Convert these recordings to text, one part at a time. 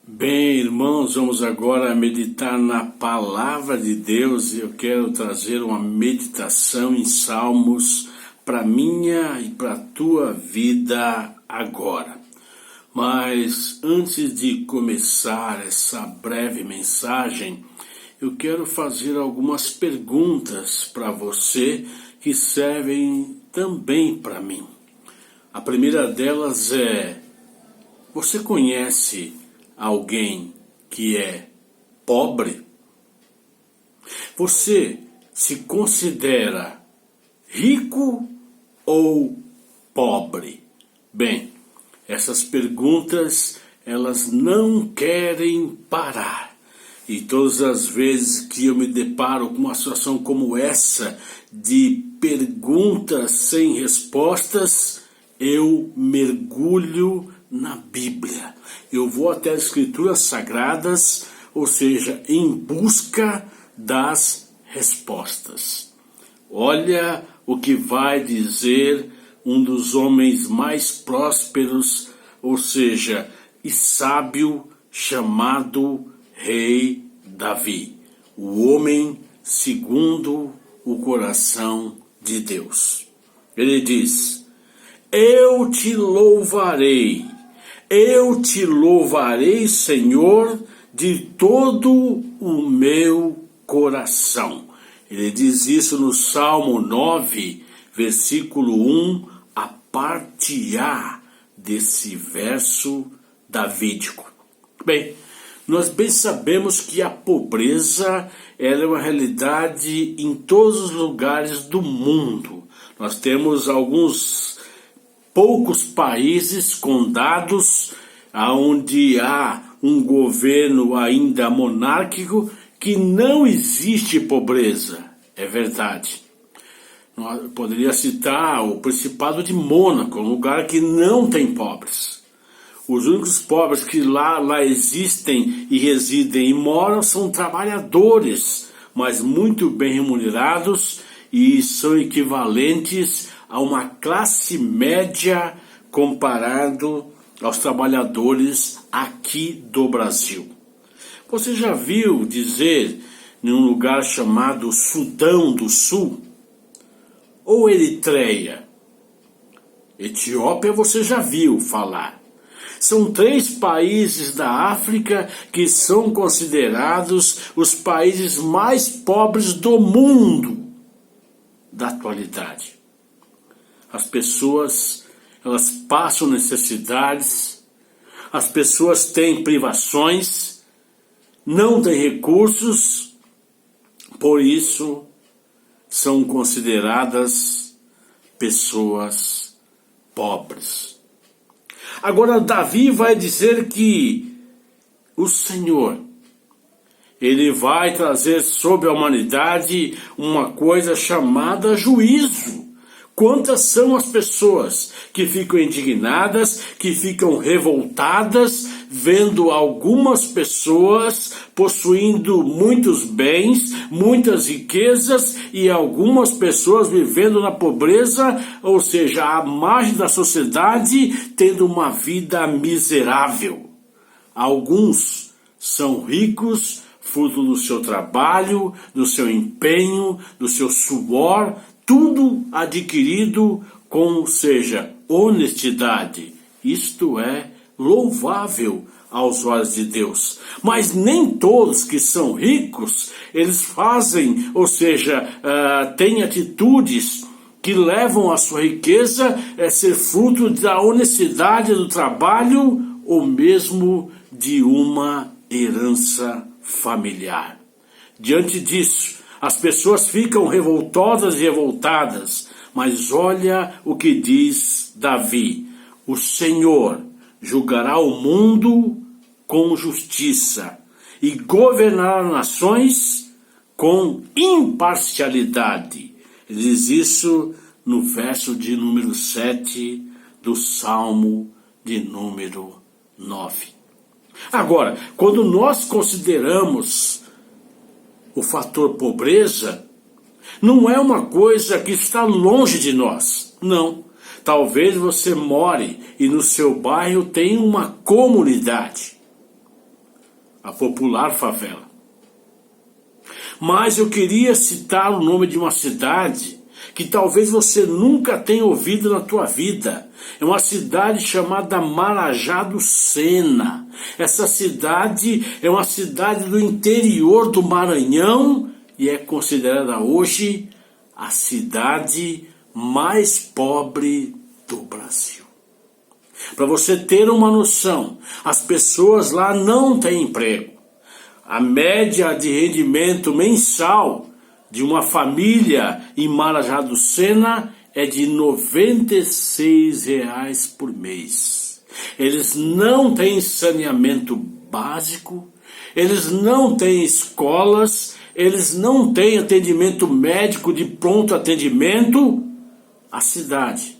Bem, irmãos, vamos agora meditar na palavra de Deus e eu quero trazer uma meditação em Salmos para minha e para a tua vida agora. Mas antes de começar essa breve mensagem, eu quero fazer algumas perguntas para você que servem também para mim. A primeira delas é: você conhece alguém que é pobre? Você se considera rico ou pobre? Bem, essas perguntas, elas não querem parar. E todas as vezes que eu me deparo com uma situação como essa, de perguntas sem respostas, eu mergulho na Bíblia. Eu vou até as Escrituras Sagradas, ou seja, em busca das respostas. Olha o que vai dizer um dos homens mais prósperos, ou seja, e sábio, chamado Rei Davi, o homem segundo o coração de Deus. Ele diz: eu te louvarei, Senhor, de todo o meu coração. Ele diz isso no Salmo 9, versículo 1, a parte A desse verso davídico. Bem, nós bem sabemos que a pobreza ela é uma realidade em todos os lugares do mundo. Nós temos poucos países com dados onde há um governo ainda monárquico que não existe pobreza. É verdade. Eu poderia citar o Principado de Mônaco, um lugar que não tem pobres. Os únicos pobres que lá existem e residem e moram são trabalhadores, mas muito bem remunerados e são equivalentes a uma classe média comparado aos trabalhadores aqui do Brasil. Você já viu dizer em um lugar chamado Sudão do Sul? Ou Eritreia? Etiópia você já viu falar. São 3 países da África que são considerados os países mais pobres do mundo da atualidade. As pessoas, elas passam necessidades, as pessoas têm privações, não têm recursos, por isso são consideradas pessoas pobres. Agora Davi vai dizer que o Senhor, ele vai trazer sobre a humanidade uma coisa chamada juízo. Quantas são as pessoas que ficam indignadas, que ficam revoltadas, vendo algumas pessoas possuindo muitos bens, muitas riquezas e algumas pessoas vivendo na pobreza, ou seja, à margem da sociedade, tendo uma vida miserável. Alguns são ricos, fruto do seu trabalho, do seu empenho, do seu suor, tudo adquirido com, seja, honestidade. Isto é louvável aos olhos de Deus. Mas nem todos que são ricos, eles fazem, ou seja, têm atitudes que levam a sua riqueza a ser fruto da honestidade do trabalho ou mesmo de uma herança familiar. Diante disso, as pessoas ficam revoltosas e revoltadas, mas olha o que diz Davi: o Senhor julgará o mundo com justiça e governará nações com imparcialidade. Ele diz isso no verso de número 7 do Salmo de número 9. Agora, quando nós consideramos o fator pobreza, não é uma coisa que está longe de nós, não. Talvez você more e no seu bairro tenha uma comunidade. a popular favela. Mas eu queria citar o nome de uma cidade que talvez você nunca tenha ouvido na tua vida. É uma cidade chamada Marajá do Sena. Essa cidade é uma cidade do interior do Maranhão e é considerada hoje a cidade mais pobre do Brasil. Para você ter uma noção, as pessoas lá não têm emprego. A média de rendimento mensal de uma família em Marajá do Sena é de R$ 96 por mês. Eles não têm saneamento básico, eles não têm escolas, eles não têm atendimento médico de pronto atendimento. A cidade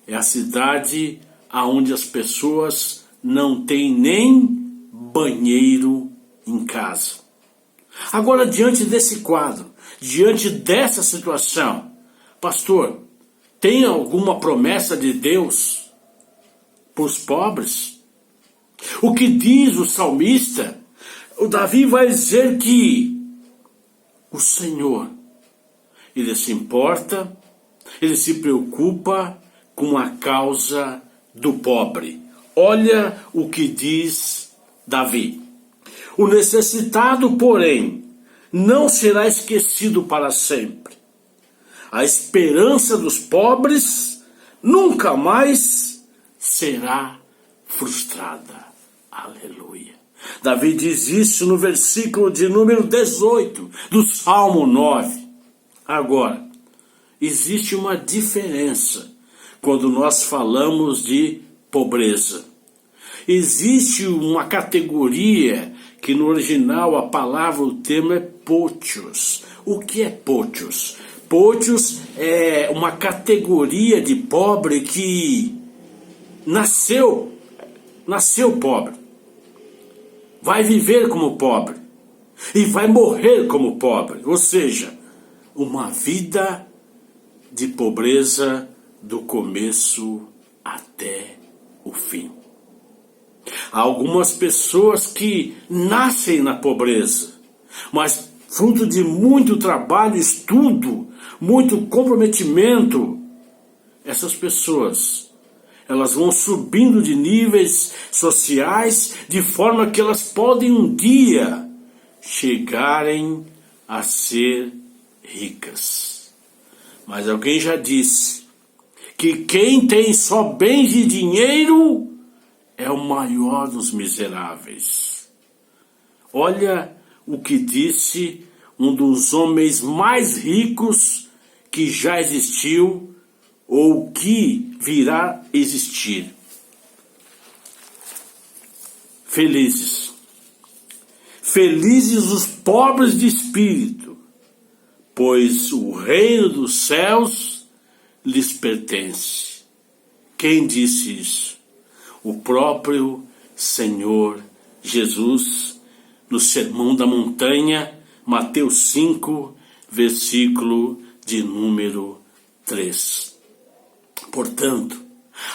é a cidade onde as pessoas não têm nem banheiro em casa. Agora, diante desse quadro, diante dessa situação, pastor, tem alguma promessa de Deus para os pobres? O que diz o salmista? O Davi vai dizer que o Senhor, Ele se importa, Ele se preocupa com a causa do pobre. Olha o que diz Davi. O necessitado, porém, não será esquecido para sempre. A esperança dos pobres nunca mais será frustrada. Aleluia. Davi diz isso no versículo de número 18 do Salmo 9. Agora, existe uma diferença quando nós falamos de pobreza. Existe uma categoria que no original a palavra, o termo é potios. O que é potios? Potios é uma categoria de pobre que nasceu pobre, vai viver como pobre e vai morrer como pobre, ou seja, uma vida de pobreza do começo até o fim. Há algumas pessoas que nascem na pobreza, mas fruto de muito trabalho, estudo, muito comprometimento, essas pessoas, elas vão subindo de níveis sociais de forma que elas podem um dia chegarem a ser ricas. Mas alguém já disse que quem tem só bens e dinheiro é o maior dos miseráveis. Olha o que disse um dos homens mais ricos que já existiu ou que virá existir. Felizes os pobres de espírito, pois o reino dos céus lhes pertence. Quem disse isso? O próprio Senhor Jesus, no Sermão da Montanha, Mateus 5, versículo de número 3. Portanto,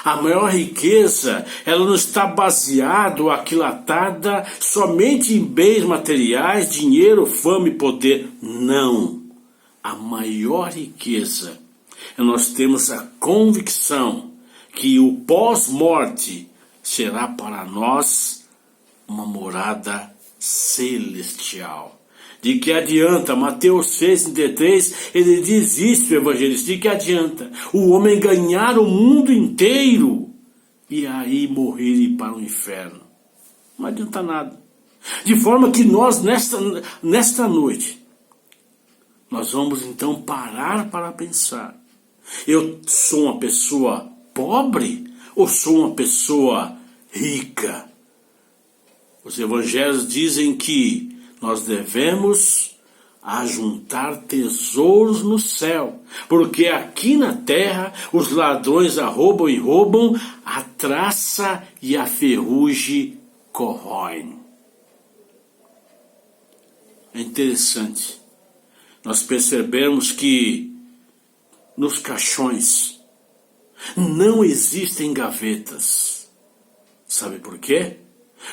a maior riqueza, ela não está baseada ou aquilatada somente em bens materiais, dinheiro, fama e poder. Não. A maior riqueza é nós termos a convicção que o pós-morte será para nós uma morada celestial. De que adianta? Mateus 6,33, ele diz isso, evangelista, de que adianta o homem ganhar o mundo inteiro e aí morrer e ir para o inferno? Não adianta nada. De forma que nós, nesta noite, nós vamos então parar para pensar. Eu sou uma pessoa pobre ou sou uma pessoa rica? Os evangelhos dizem que nós devemos ajuntar tesouros no céu, porque aqui na terra os ladrões arrombam e roubam, a traça e a ferrugem corroem. É interessante nós percebemos que nos caixões não existem gavetas. Sabe por quê?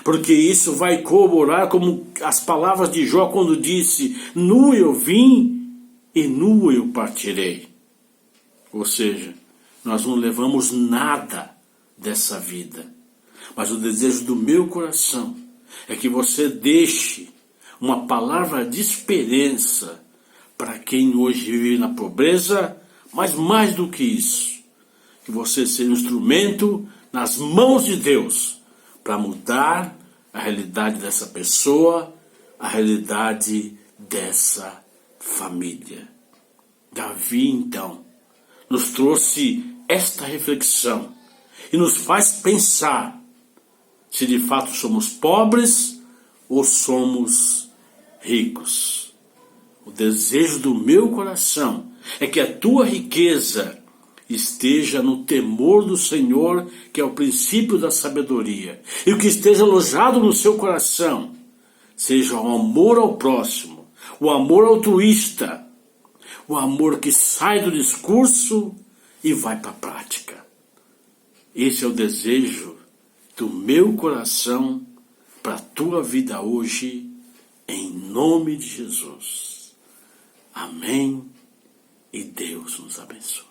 Porque isso vai corroborar como as palavras de Jó quando disse: nu eu vim e nu eu partirei. Ou seja, nós não levamos nada dessa vida. Mas o desejo do meu coração é que você deixe uma palavra de esperança para quem hoje vive na pobreza, mas mais do que isso, que você seja um instrumento nas mãos de Deus para mudar a realidade dessa pessoa, a realidade dessa família. Davi, então, nos trouxe esta reflexão e nos faz pensar se de fato somos pobres ou somos ricos. O desejo do meu coração é que a tua riqueza esteja no temor do Senhor, que é o princípio da sabedoria, e o que esteja alojado no seu coração seja o amor ao próximo, o amor altruísta, o amor que sai do discurso e vai para a prática. Esse é o desejo do meu coração para a tua vida hoje, em nome de Jesus. Amém e Deus nos abençoe.